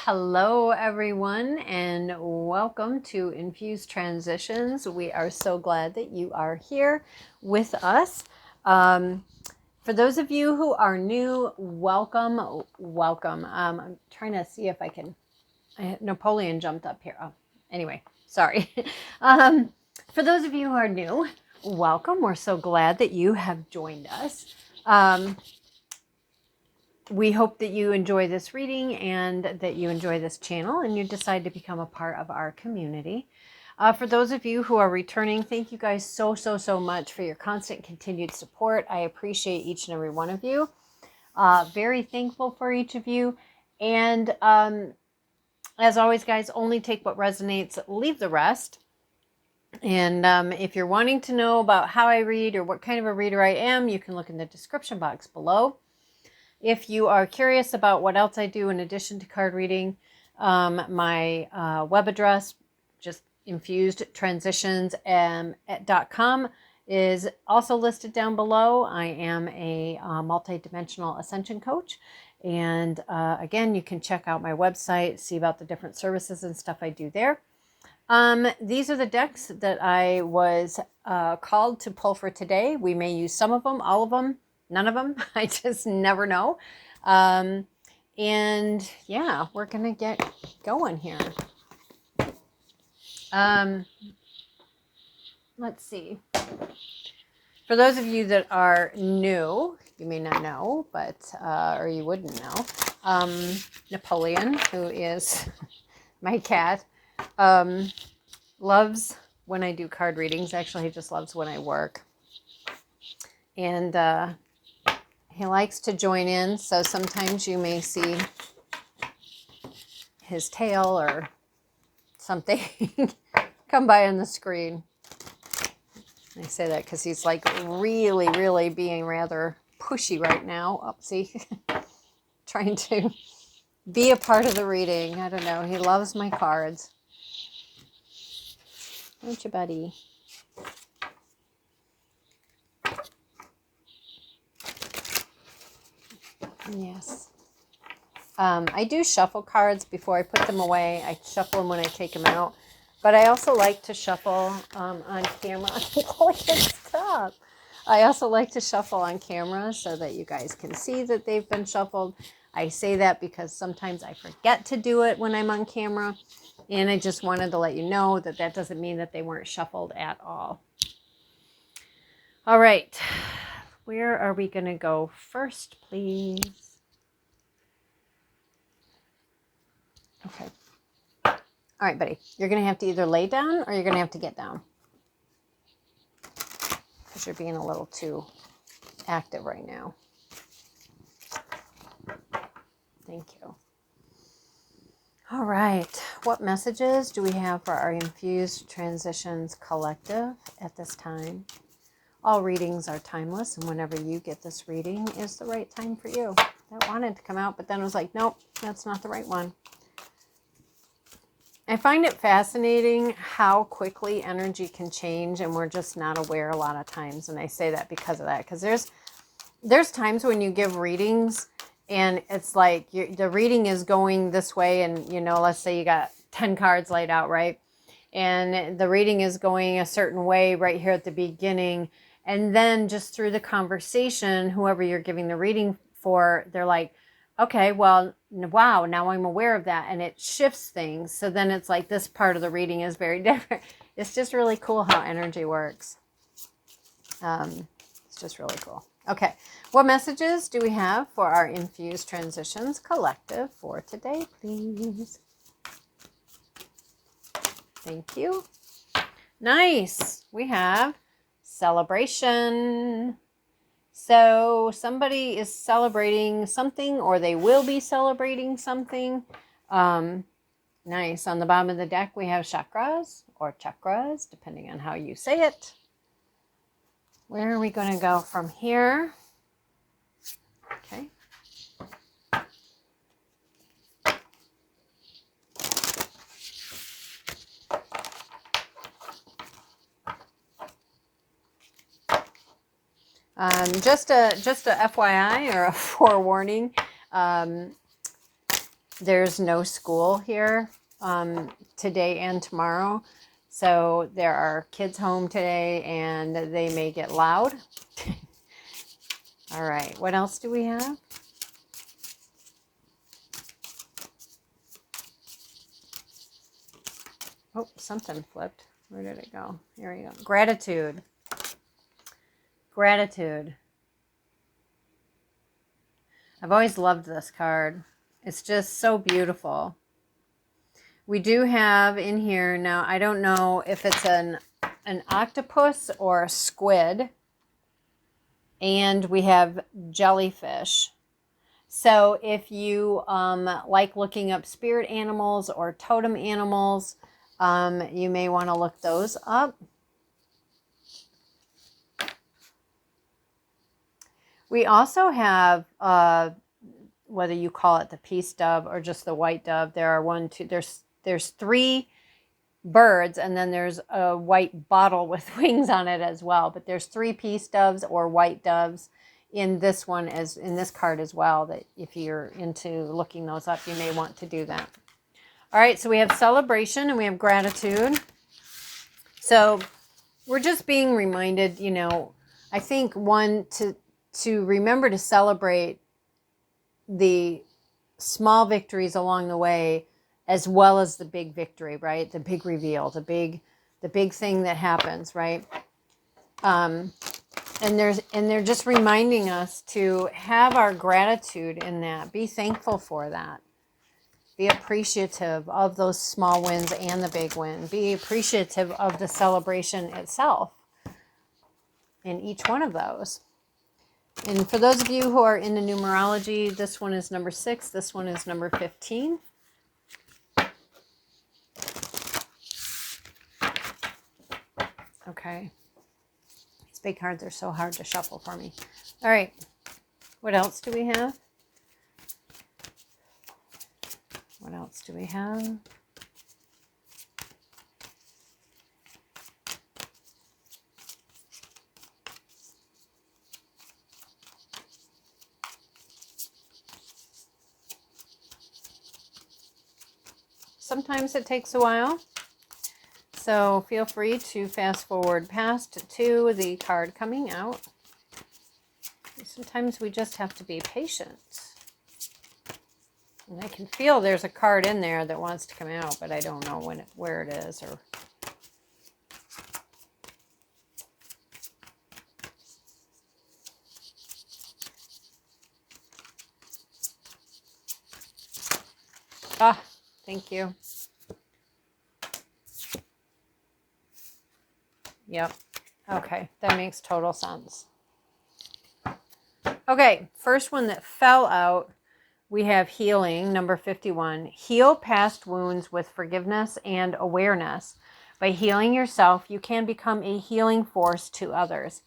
Hello, everyone, and welcome to Infused Transitions. We are so glad that you are here with us. For those of you who are new, welcome, welcome. I'm trying to see if I can. Napoleon jumped up here. Oh, anyway, sorry. For those of you who are new, welcome. We're so glad that you have joined us. We hope that you enjoy this reading and that you enjoy this channel and you decide to become a part of our community. For those of you who are returning, thank you guys so much for your constant continued support. I appreciate each and every one of you. Very thankful for each of you. And as always, guys, only take what resonates, leave the rest. And if you're wanting to know about how I read or what kind of a reader I am, you can look in the description box below. If you are curious about what else I do in addition to card reading, my web address, just Infused Transitions.com, is also listed down below. I am a multi-dimensional Ascension coach. And again, you can check out my website, see about the different services and stuff I do there. These are the decks that I was called to pull for today. We may use some of them, all of them. None of them. I just never know. And yeah, we're going to get going here. Let's see. For those of you that are new, you may not know, but, or you wouldn't know, Napoleon, who is my cat, loves when I do card readings. Actually, he just loves when I work. And, he likes to join in, so sometimes you may see his tail or something come by on the screen. I say that because he's like really being rather pushy right now. Oh, see, trying to be a part of the reading. I don't know. He loves my cards. Don't you, buddy? Yes. I do shuffle cards before I put them away. I shuffle them when I take them out. But I also like to shuffle on camera. Oh, stop. I also like to shuffle on camera so that you guys can see that they've been shuffled. I say that because sometimes I forget to do it when I'm on camera. And I just wanted to let you know that that doesn't mean that they weren't shuffled at all. All right. Where are we going to go first, please? Okay. All right, buddy. You're going to have to either lay down or you're going to have to get down. Because you're being a little too active right now. Thank you. All right. What messages do we have for our Infused Transitions Collective at this time? All readings are timeless, and whenever you get this reading is the right time for you. I wanted to come out, but then I was like, nope, that's not the right one. I find it fascinating how quickly energy can change, and we're just not aware a lot of times. And I say that because of that, because there's times when you give readings, and it's like the reading is going this way, and, you know, let's say you got 10 cards laid out, right? And the reading is going a certain way right here at the beginning. And then just through the conversation, whoever you're giving the reading for, they're like, okay, well, wow, now I'm aware of that. And it shifts things. So then it's like this part of the reading is very different. It's just really cool how energy works. It's just really cool. Okay, what messages do we have for our Infused Transitions Collective for today, please? Thank you. Nice. We have celebration. So somebody is celebrating something, or they will be celebrating something. Nice. On the bottom of the deck, we have chakras, or chakras, depending on how you say it. Where are we going to go from here? Okay. Just a FYI or a forewarning. there's no school here today and tomorrow. So there are kids home today and they may get loud. All right, what else do we have? Oh, something flipped. Where did it go? Here we go. Gratitude. Gratitude. I've always loved this card. It's just so beautiful. We do have in here, now I don't know if it's an octopus or a squid. And we have jellyfish. So if you like looking up spirit animals or totem animals, you may want to look those up. We also have, whether you call it the peace dove or just the white dove, there are there's 3 birds, and then there's a white bottle with wings on it as well. But there's 3 peace doves or white doves in this one, as in this card as well, that if you're into looking those up, you may want to do that. All right, so we have celebration and we have gratitude. So we're just being reminded, you know, I think to remember to celebrate the small victories along the way, as well as the big victory, right? The big reveal, the big thing that happens, right? And they're just reminding us to have our gratitude in that. Be thankful for that. Be appreciative of those small wins and the big win. Be appreciative of the celebration itself in each one of those. And for those of you who are into numerology, this one is number 6. This one is number 15. Okay. These big cards are so hard to shuffle for me. All right. What else do we have? What else do we have? Sometimes it takes a while. So feel free to fast forward past to the card coming out. Sometimes we just have to be patient. And I can feel there's a card in there that wants to come out, but I don't know where it is. Or thank you. Yep. Okay, that makes total sense. Okay, first one that fell out, we have healing, number 51. Heal past wounds with forgiveness and awareness. By healing yourself, you can become a healing force to others.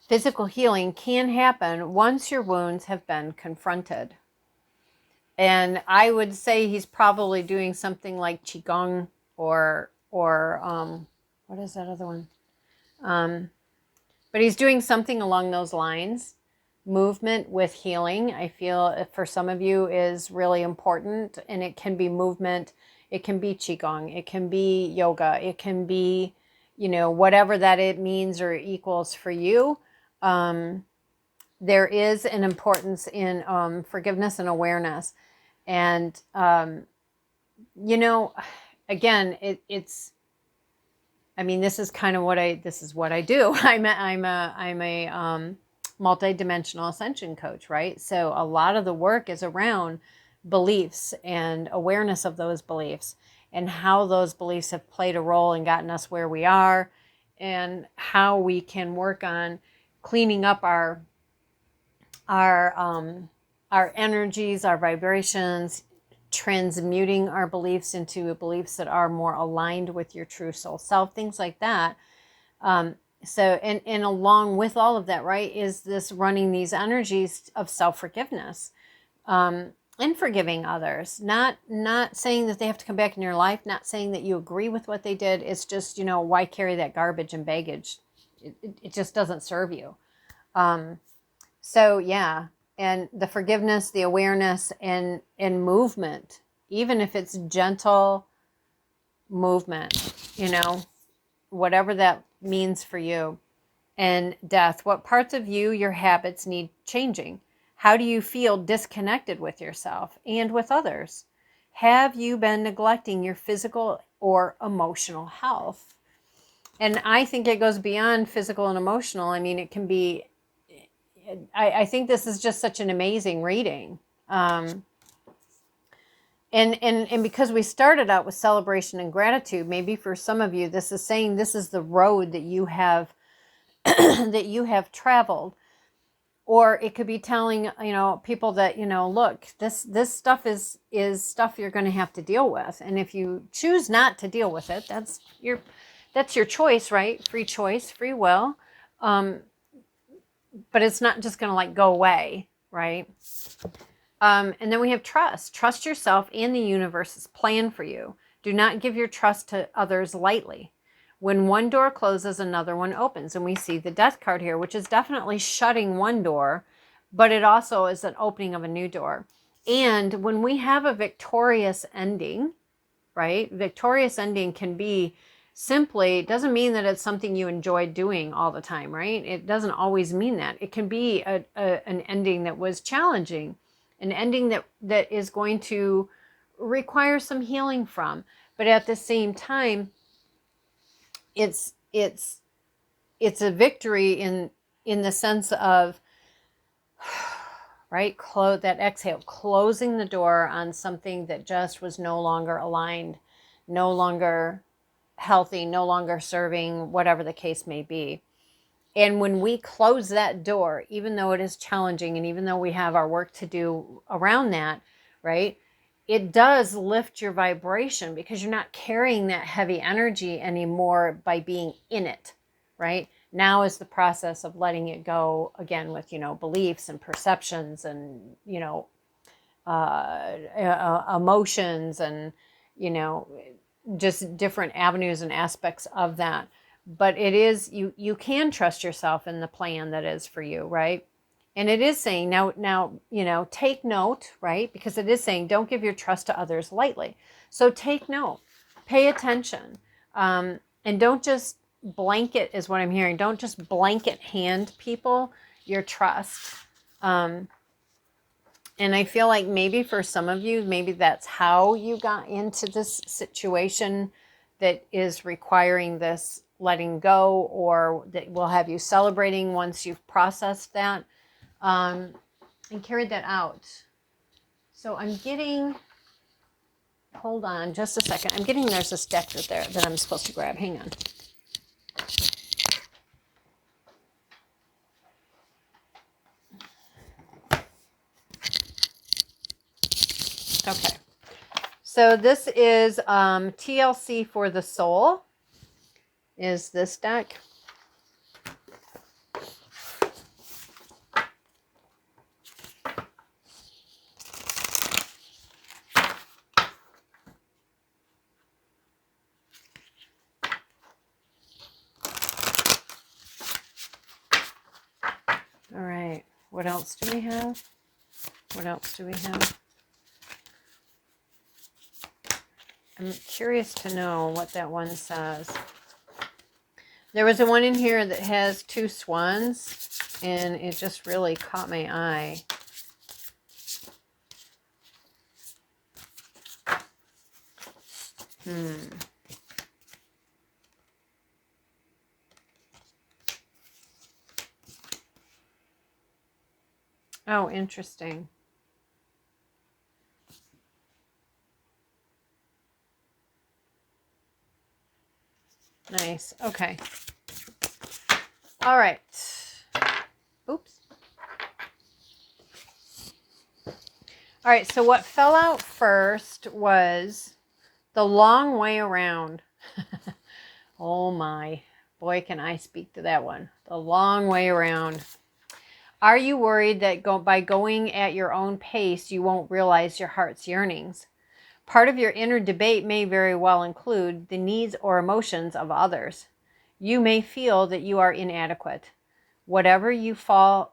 Physical healing can happen once your wounds have been confronted. And I would say he's probably doing something like Qigong or what is that other one? But he's doing something along those lines. Movement with healing, I feel for some of you is really important. And it can be movement. It can be Qigong. It can be yoga. It can be, you know, whatever that it means or equals for you. There is an importance in forgiveness and awareness. And, you know, again, it's, I mean, this is kind of what I do. I'm a multi-dimensional ascension coach, right? So a lot of the work is around beliefs and awareness of those beliefs and how those beliefs have played a role and gotten us where we are, and how we can work on cleaning up our energies, our vibrations, transmuting our beliefs into beliefs that are more aligned with your true soul self, things like that. So, and along with all of that, right, is this running these energies of self-forgiveness, and forgiving others, not saying that they have to come back in your life, not saying that you agree with what they did. It's just, you know, why carry that garbage and baggage? It just doesn't serve you. So yeah, and the forgiveness, the awareness, and movement, even if it's gentle movement, you know, whatever that means for you. And death, what parts of you, your habits need changing? How do you feel disconnected with yourself and with others? Have you been neglecting your physical or emotional health? And I think it goes beyond physical and emotional. I mean, it can be, I think this is just such an amazing reading. And because we started out with celebration and gratitude, maybe for some of you, this is saying this is the road that you have that you have traveled. Or it could be telling, you know, people that, you know, look, this stuff is stuff you're going to have to deal with. And if you choose not to deal with it, that's your choice, right? Free choice, free will. But it's not just going to like go away, right? And then we have trust. Trust yourself and the universe's plan for you. Do not give your trust to others lightly. When one door closes, another one opens. And we see the death card here, which is definitely shutting one door, but it also is an opening of a new door. And when we have a victorious ending, right? Victorious ending can be simply, it doesn't mean that it's something you enjoy doing all the time, right? It doesn't always mean that. It can be an ending that was challenging, an ending that is going to require some healing from. But at the same time, it's a victory in the sense of, right, that exhale, closing the door on something that just was no longer aligned, no longer healthy, no longer serving, whatever the case may be. And when we close that door, even though it is challenging and even though we have our work to do around that, right, it does lift your vibration because you're not carrying that heavy energy anymore by being in it, right? Now is the process of letting it go again with, you know, beliefs and perceptions and, you know, emotions and, you know, just different avenues and aspects of that. But it is, you can trust yourself in the plan that is for you, right? And it is saying now, you know, take note, right? Because it is saying don't give your trust to others lightly. So take note, pay attention, and don't just blanket is what I'm hearing. Don't just blanket hand people your trust. And I feel like maybe for some of you, maybe that's how you got into this situation that is requiring this letting go, or that will have you celebrating once you've processed that and carried that out. So I'm getting, hold on just a second. I'm getting, there's this deck there that I'm supposed to grab. Hang on. Okay. So this is TLC for the Soul, is this deck. All right. What else do we have? What else do we have? I'm curious to know what that one says. There was a one in here that has two swans, and it just really caught my eye. Oh, interesting. Nice. Okay. All right. Oops. All right. So what fell out first was the long way around. Oh my. Boy, can I speak to that one. The long way around. Are you worried that by going at your own pace, you won't realize your heart's yearnings? Part of your inner debate may very well include the needs or emotions of others. You may feel that you are inadequate. whenever you fall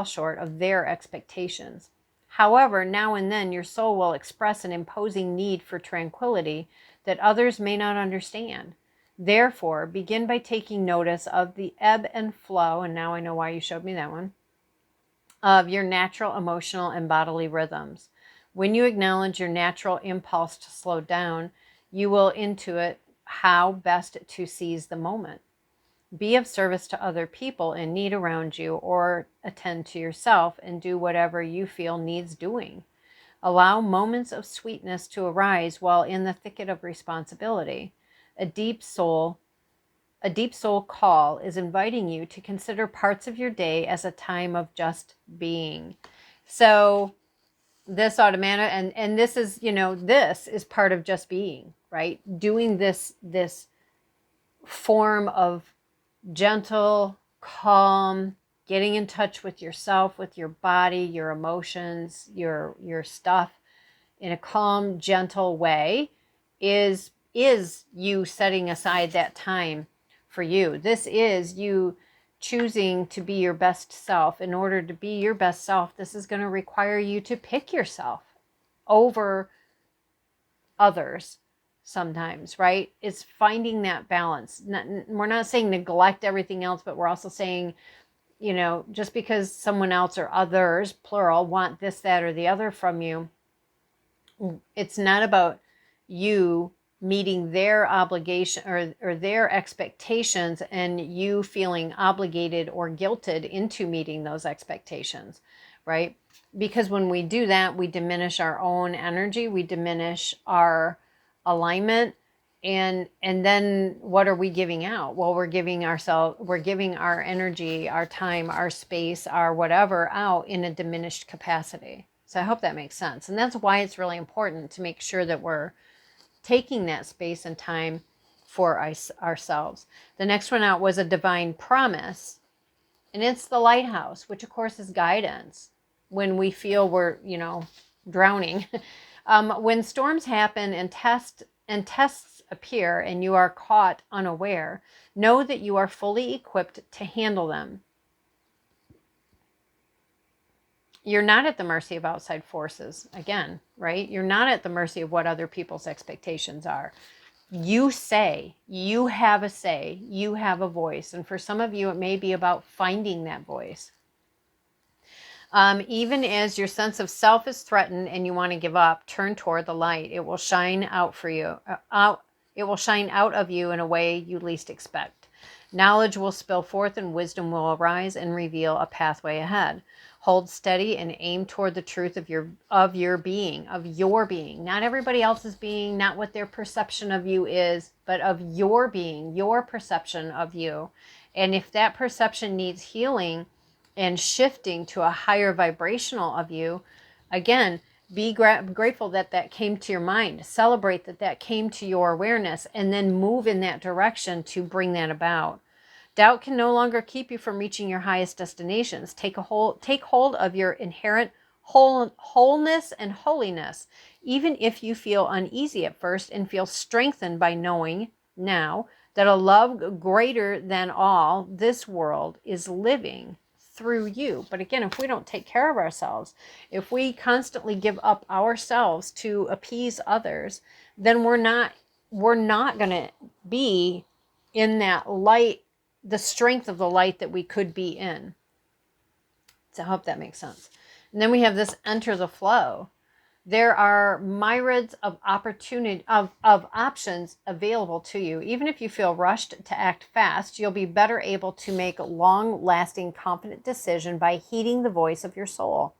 short of their expectations. However, now and then your soul will express an imposing need for tranquility that others may not understand. Therefore, begin by taking notice of the ebb and flow, and now I know why you showed me that one, of your natural emotional and bodily rhythms. When you acknowledge your natural impulse to slow down, you will intuit how best to seize the moment. Be of service to other people in need around you, or attend to yourself and do whatever you feel needs doing. Allow moments of sweetness to arise while in the thicket of responsibility. A deep soul call is inviting you to consider parts of your day as a time of just being. So this automatic, and this is, this is part of just being, right? Doing this form of gentle, calm, getting in touch with yourself, with your body, your emotions, your stuff in a calm, gentle way is you setting aside that time for you. This is you choosing to be your best self. In order to be your best self, this is going to require you to pick yourself over others sometimes, right? It's finding that balance. We're not saying neglect everything else, but we're also saying, just because someone else or others, plural, want this, that, or the other from you, it's not about you meeting their obligation or their expectations and you feeling obligated or guilted into meeting those expectations, right? Because when we do that, we diminish our own energy, we diminish our alignment, and then what are we giving out? Well, we're giving our energy, our time, our space, our whatever out in a diminished capacity. So I hope that makes sense. And that's why it's really important to make sure that we're taking that space and time for ourselves. The next one out was a divine promise. And it's the lighthouse, which of course is guidance when we feel we're, drowning. When storms happen and tests appear and you are caught unaware, know that you are fully equipped to handle them. You're not at the mercy of outside forces, again, right? You're not at the mercy of what other people's expectations are. You have a say, you have a voice. And for some of you, it may be about finding that voice. Even as your sense of self is threatened and you want to give up, turn toward the light. It will shine out for you. It will shine out of you in a way you least expect. Knowledge will spill forth and wisdom will arise and reveal a pathway ahead. Hold steady and aim toward the truth of your being. Not everybody else's being, not what their perception of you is, but of your being, your perception of you. And if that perception needs healing and shifting to a higher vibrational of you, again, be grateful that came to your mind. Celebrate that came to your awareness, and then move in that direction to bring that about. Doubt can no longer keep you from reaching your highest destinations. Take hold of your inherent wholeness and holiness, even if you feel uneasy at first, and feel strengthened by knowing now that a love greater than all this world is living through you. But again, if we don't take care of ourselves, if we constantly give up ourselves to appease others, then we're not going to be in that light, the strength of the light that we could be in. So I hope that makes sense. And then we have this enter the flow. There are myriads of opportunity of options available to you. Even if you feel rushed to act fast, you'll be better able to make a long-lasting, confident decision by heeding the voice of your soul.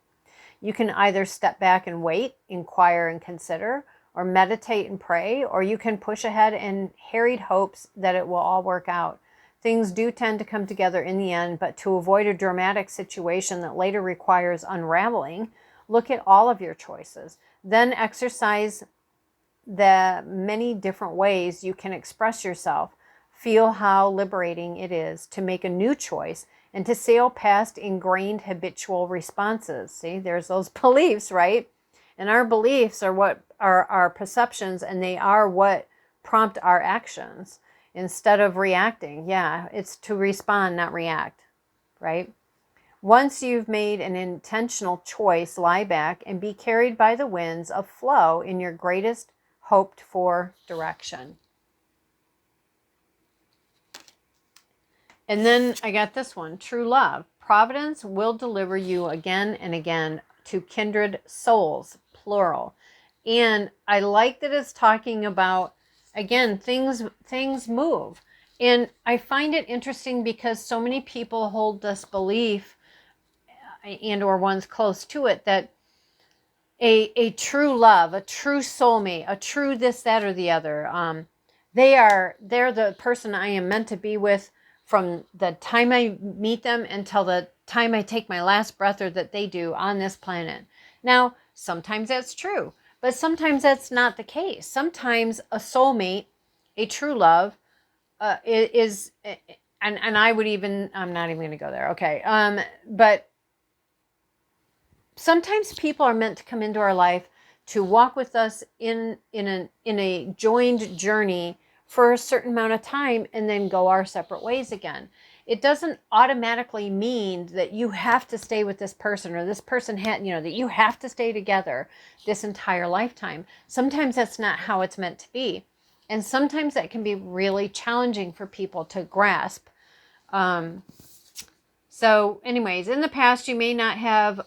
You can either step back and wait, inquire and consider, or meditate and pray, or you can push ahead in harried hopes that it will all work out. Things do tend to come together in the end, but to avoid a dramatic situation that later requires unraveling, look at all of your choices. Then exercise the many different ways you can express yourself. Feel how liberating it is to make a new choice and to sail past ingrained habitual responses. See, there's those beliefs, right? And our beliefs are what are our perceptions, and they are what prompt our actions. instead of reacting. Yeah, it's to respond, not react, right? Once you've made an intentional choice, lie back and be carried by the winds of flow in your greatest hoped for direction. And then I got this one, true love. Providence will deliver you again and again to kindred souls, plural. And I like that it's talking about, again, things move. And I find it interesting because so many people hold this belief, and or ones close to it, that a true love, a true soulmate, a true this, that, or the other, they're the person I am meant to be with from the time I meet them until the time I take my last breath, or that they do on this planet. Now, sometimes that's true, but sometimes that's not the case. Sometimes a soulmate, a true love, is, and I would even, I'm not even going to go there. Okay. But sometimes people are meant to come into our life to walk with us in a joined journey for a certain amount of time and then go our separate ways again. It doesn't automatically mean that you have to stay with this person, or this person had, that you have to stay together this entire lifetime. Sometimes that's not how it's meant to be. And sometimes that can be really challenging for people to grasp. So anyways, in the past, you may not have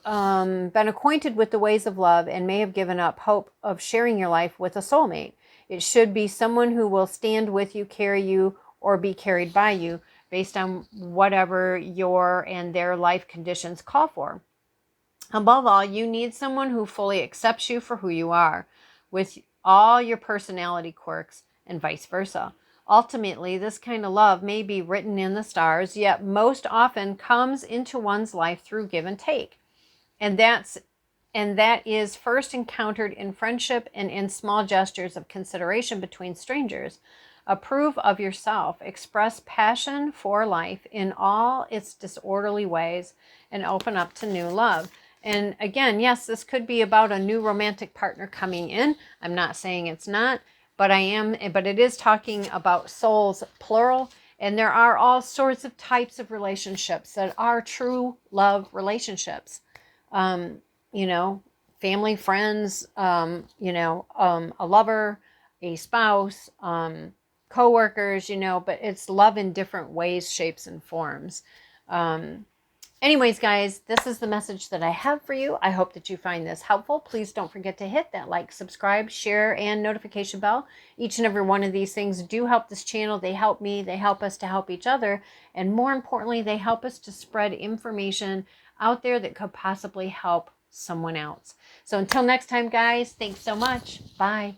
been acquainted with the ways of love and may have given up hope of sharing your life with a soulmate. It should be someone who will stand with you, carry you, or be carried by you based on whatever your and their life conditions call for. Above all, you need someone who fully accepts you for who you are, with all your personality quirks, and vice versa. Ultimately, this kind of love may be written in the stars, yet most often comes into one's life through give and take. And that is first encountered in friendship and in small gestures of consideration between strangers. Approve of yourself, express passion for life in all its disorderly ways, and open up to new love. And again, yes, this could be about a new romantic partner coming in. I'm not saying it's not, but it is talking about souls, plural. And there are all sorts of types of relationships that are true love relationships. Family, friends, a lover, a spouse, co-workers, but it's love in different ways, shapes, and forms. Anyways, guys, this is the message that I have for you. I hope that you find this helpful. Please don't forget to hit that like, subscribe, share, and notification bell. Each and every one of these things do help this channel. They help me. They help us to help each other. And more importantly, they help us to spread information out there that could possibly help someone else. So until next time, guys, thanks so much. Bye.